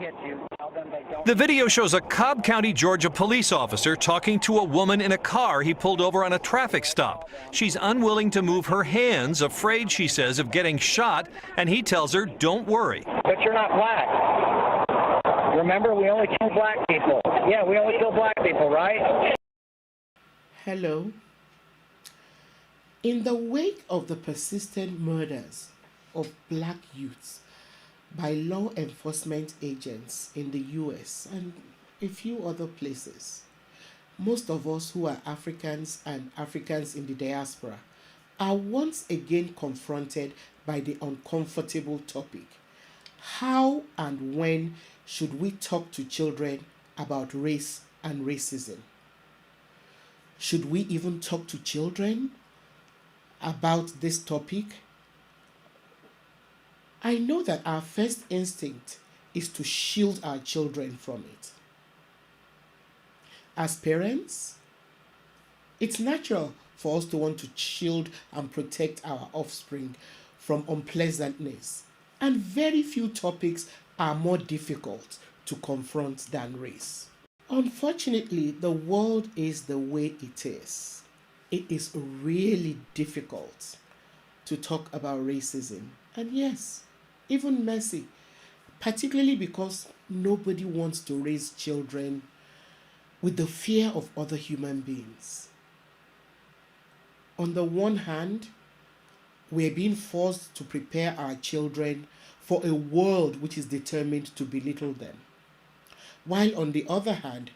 hit you, tell them they don't. The video shows a Cobb County, Georgia police officer talking to a woman in a car he pulled over on a traffic stop. She's unwilling to move her hands, afraid, she says, of getting shot, and he tells her, don't worry. But you're not black. Remember, we only kill black people. Yeah, we only kill black people, right? Hello. In the wake of the persistent murders of black youths by law enforcement agents in the US and a few other places, most of us who are Africans and Africans in the diaspora are once again confronted by the uncomfortable topic: how and when should we talk to children about race and racism? Should we even talk to children about this topic? I know that our first instinct is to shield our children from it. As parents, it's natural for us to want to shield and protect our offspring from unpleasantness, and very few topics are more difficult to confront than race. Unfortunately, the world is the way it is. It is really difficult to talk about racism, and yes, even mercy, particularly because nobody wants to raise children with the fear of other human beings. On the one hand, we're being forced to prepare our children for a world which is determined to belittle them, while on the other hand,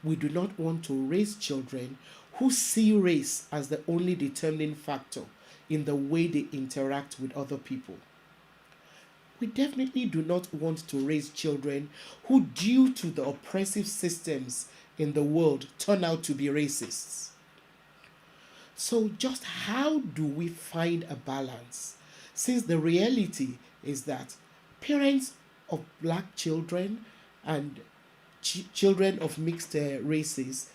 we do not want to raise children who see race as the only determining factor in the way they interact with other people. We definitely do not want to raise children who, due to the oppressive systems in the world, turn out to be racists. So just how do we find a balance? Since the reality is that parents of black children and children of mixed races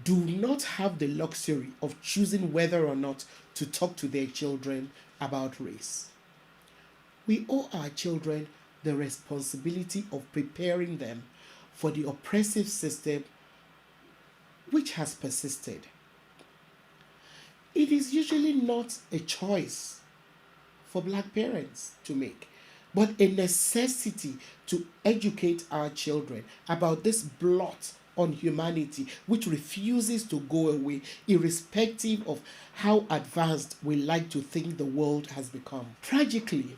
do not have the luxury of choosing whether or not to talk to their children about race. We owe our children the responsibility of preparing them for the oppressive system which has persisted. It is usually not a choice for black parents to make, but a necessity to educate our children about this blot on humanity which refuses to go away, irrespective of how advanced we like to think the world has become. Tragically,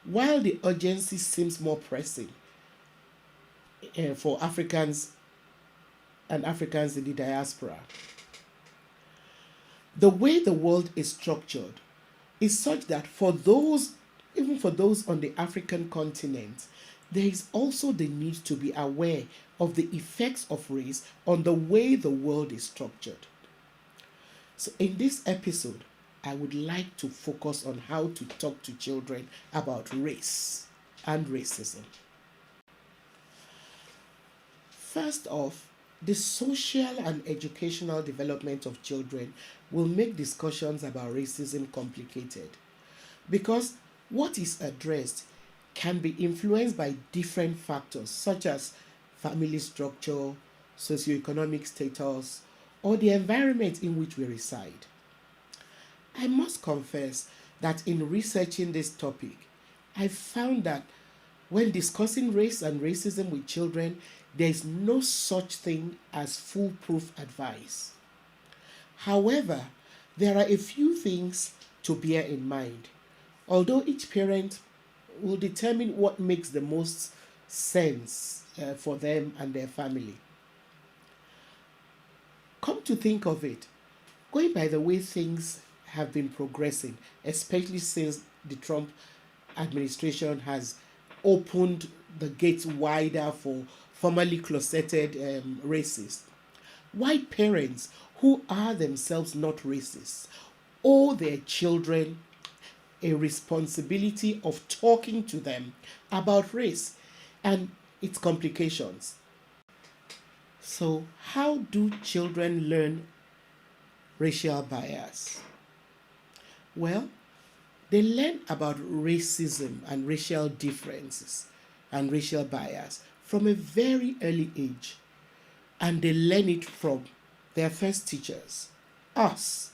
while the urgency seems more pressing for Africans and Africans in the diaspora, the way the world is structured is such that even for those on the African continent, there is also the need to be aware of the effects of race on the way the world is structured. So in this episode, I would like to focus on how to talk to children about race and racism. First off, the social and educational development of children will make discussions about racism complicated, because what is addressed can be influenced by different factors such as family structure, socioeconomic status, or the environment in which we reside. I must confess that in researching this topic, I found that when discussing race and racism with children, there is no such thing as foolproof advice. However, there are a few things to bear in mind, although each parent will determine what makes the most sense for them and their family. Come to think of it, going by the way things have been progressing, especially since the Trump administration has opened the gates wider for formerly closeted racists, white parents who are themselves not racist owe their children a responsibility of talking to them about race and its complications. So, how do children learn racial bias? Well, they learn about racism and racial differences and racial bias from a very early age, and they learn it from their first teachers, us,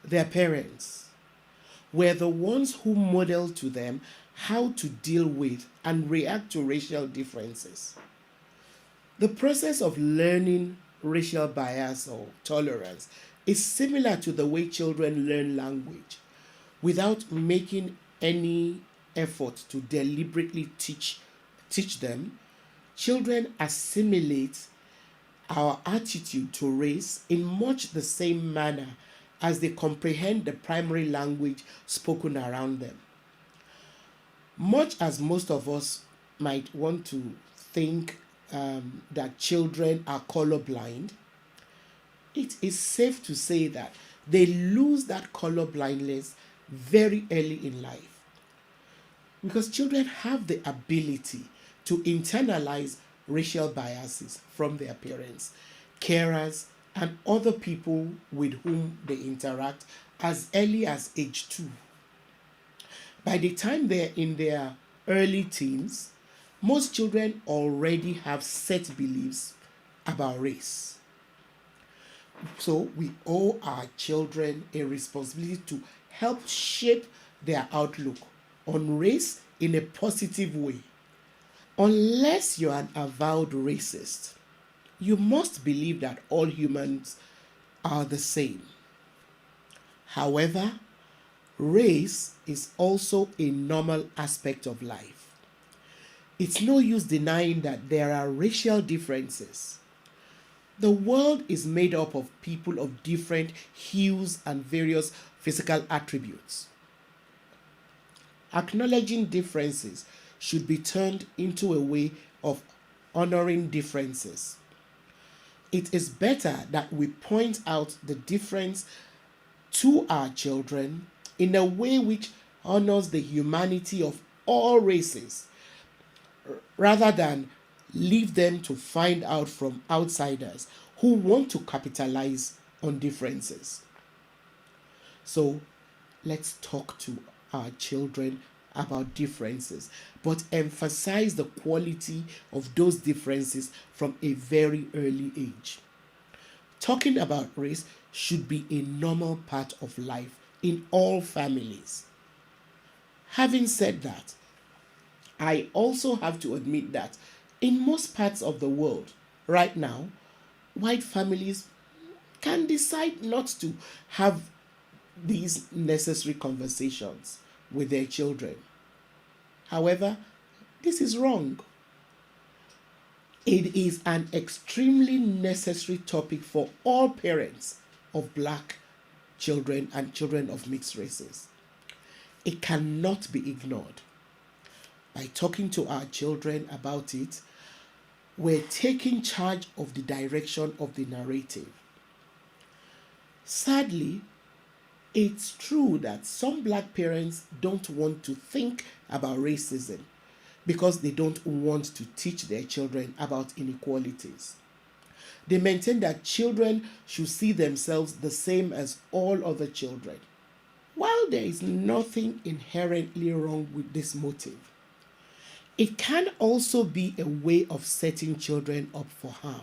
their parents. We're the ones who model to them how to deal with and react to racial differences. The process of learning racial bias or tolerance is similar to the way children learn language. Without making any effort to deliberately teach them, children assimilate our attitude to race in much the same manner as they comprehend the primary language spoken around them. Much as most of us might want to think that children are colorblind, it is safe to say that they lose that color blindness very early in life, because children have the ability to internalize racial biases from their parents, carers, and other people with whom they interact as early as age 2. By the time they're in their early teens, most children already have set beliefs about race. So we owe our children a responsibility to help shape their outlook on race in a positive way. Unless you're an avowed racist, you must believe that all humans are the same. However, race is also a normal aspect of life. It's no use denying that there are racial differences. The world is made up of people of different hues and various physical attributes. Acknowledging differences should be turned into a way of honoring differences. It is better that we point out the difference to our children in a way which honors the humanity of all races, rather than leave them to find out from outsiders who want to capitalize on differences. So let's talk to our children about differences, but emphasize the quality of those differences from a very early age. Talking about race should be a normal part of life in all families. Having said that, I also have to admit that in most parts of the world right now, white families can decide not to have these necessary conversations with their children. However, this is wrong. It is an extremely necessary topic for all parents of black children and children of mixed races. It cannot be ignored. By talking to our children about it, we're taking charge of the direction of the narrative. Sadly, it's true that some black parents don't want to think about racism because they don't want to teach their children about inequalities. They maintain that children should see themselves the same as all other children. While there is nothing inherently wrong with this motive, it can also be a way of setting children up for harm.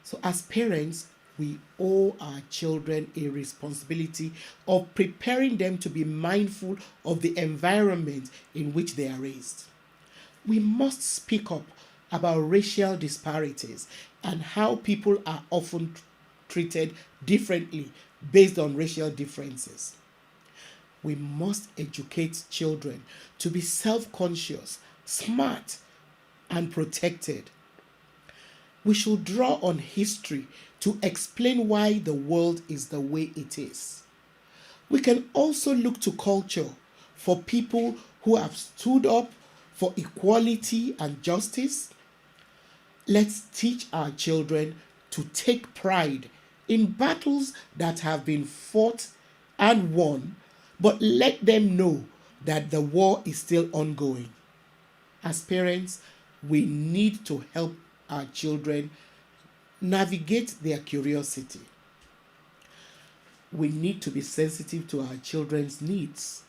So as parents, we owe our children a responsibility of preparing them to be mindful of the environment in which they are raised. We must speak up about racial disparities and how people are often treated differently based on racial differences. We must educate children to be self-conscious, smart, and protected. We should draw on history to explain why the world is the way it is. We can also look to culture for people who have stood up for equality and justice. Let's teach our children to take pride in battles that have been fought and won, but let them know that the war is still ongoing. As parents, we need to help our children navigate their curiosity. We need to be sensitive to our children's needs.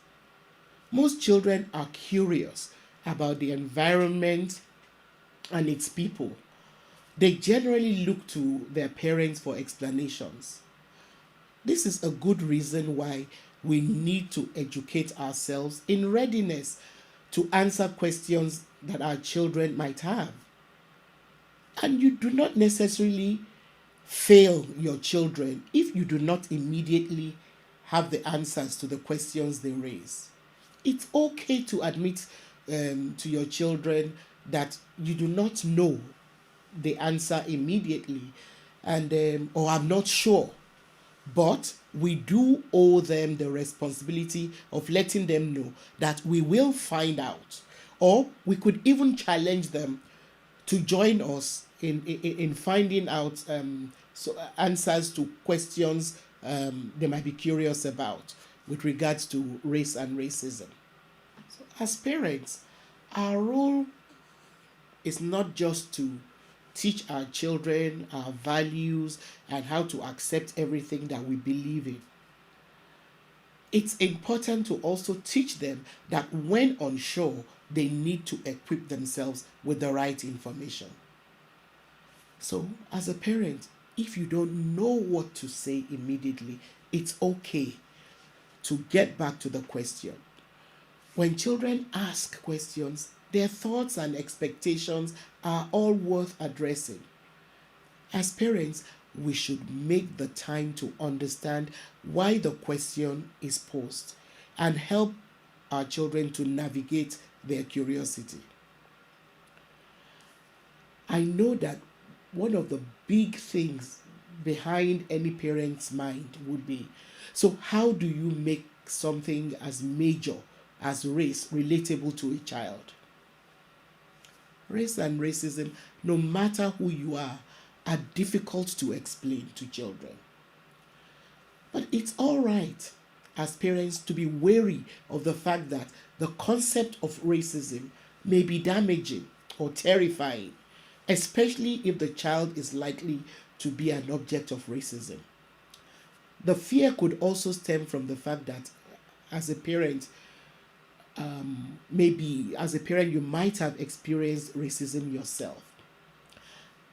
Most children are curious about the environment and its people, they generally look to their parents for explanations. This is a good reason why we need to educate ourselves in readiness to answer questions that our children might have. And you do not necessarily fail your children if you do not immediately have the answers to the questions they raise. It's okay to admit to your children that you do not know the answer immediately, and or I'm not sure. But we do owe them the responsibility of letting them know that we will find out, or we could even challenge them to join us in finding out answers to questions they might be curious about with regards to race and racism. So, as parents, our role is not just to teach our children our values and how to accept everything that we believe in. It's important to also teach them that when unsure, they need to equip themselves with the right information. So, as a parent, if you don't know what to say immediately, it's okay to get back to the question. When children ask questions, their thoughts and expectations are all worth addressing. As parents, we should make the time to understand why the question is posed and help our children to navigate their curiosity. I know that one of the big things behind any parent's mind would be, so how do you make something as major as race relatable to a child? Race and racism, no matter who you are difficult to explain to children. But it's all right as parents to be wary of the fact that the concept of racism may be damaging or terrifying, especially if the child is likely to be an object of racism. The fear could also stem from the fact that as a parent, you might have experienced racism yourself.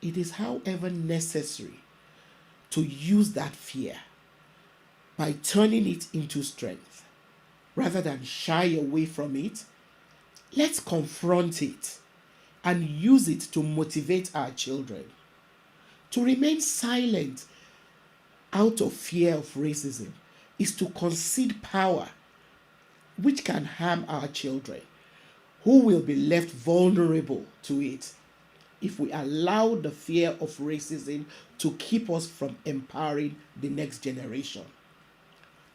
It is, however, necessary to use that fear by turning it into strength. Rather than shy away from it, let's confront it and use it to motivate our children. To remain silent out of fear of racism is to concede power, which can harm our children, who will be left vulnerable to it if we allow the fear of racism to keep us from empowering the next generation.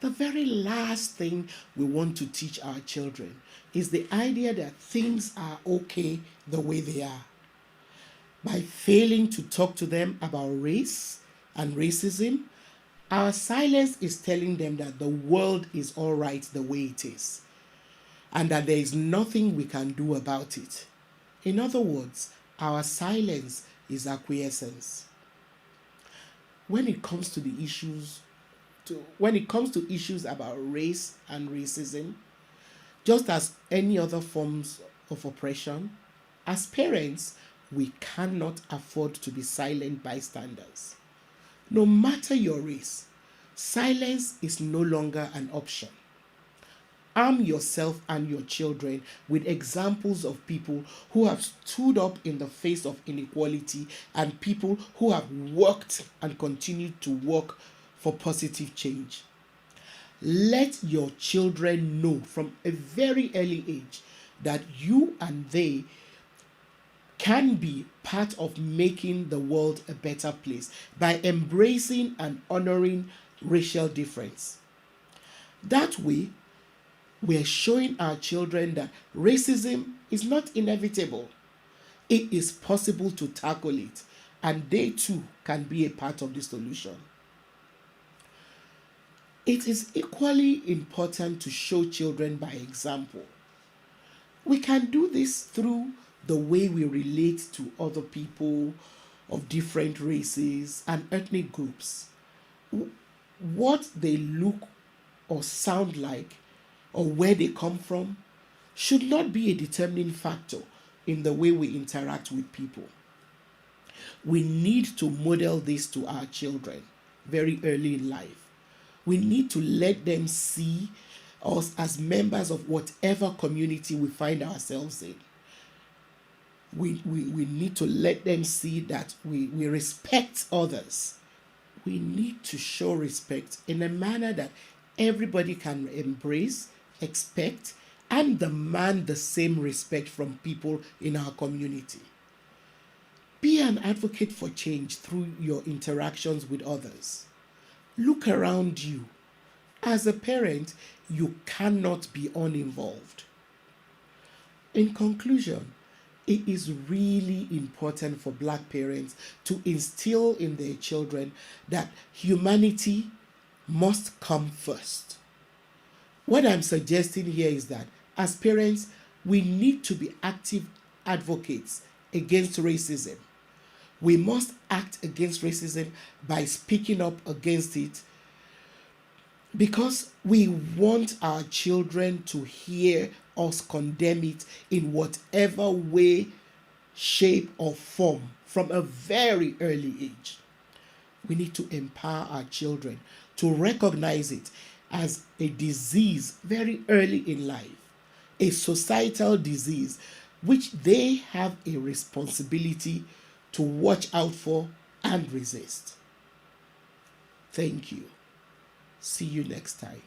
The very last thing we want to teach our children is the idea that things are okay the way they are. By failing to talk to them about race and racism, our silence is telling them that the world is all right the way it is, and that there is nothing we can do about it. In other words, our silence is acquiescence. When it comes to issues about race and racism, just as any other forms of oppression, as parents, we cannot afford to be silent bystanders. No matter your race, silence is no longer an option. Arm yourself and your children with examples of people who have stood up in the face of inequality and people who have worked and continue to work for positive change. Let your children know from a very early age that you and they can be part of making the world a better place by embracing and honoring racial difference. That way, we are showing our children that racism is not inevitable. It is possible to tackle it, and they too can be a part of the solution. It is equally important to show children by example. We can do this through the way we relate to other people of different races and ethnic groups. What they look or sound like or where they come from should not be a determining factor in the way we interact with people. We need to model this to our children very early in life. We need to let them see us as members of whatever community we find ourselves in. We need to let them see that we respect others. We need to show respect in a manner that everybody can embrace, expect, and demand the same respect from people in our community. Be an advocate for change through your interactions with others. Look around you. As a parent, you cannot be uninvolved. In conclusion, it is really important for Black parents to instill in their children that humanity must come first. What I'm suggesting here is that as parents, we need to be active advocates against racism. We must act against racism by speaking up against it, because we want our children to hear us condemn it in whatever way, shape, or form from a very early age. We need to empower our children to recognize it as a disease very early in life, a societal disease which they have a responsibility to watch out for and resist. Thank you. See you next time.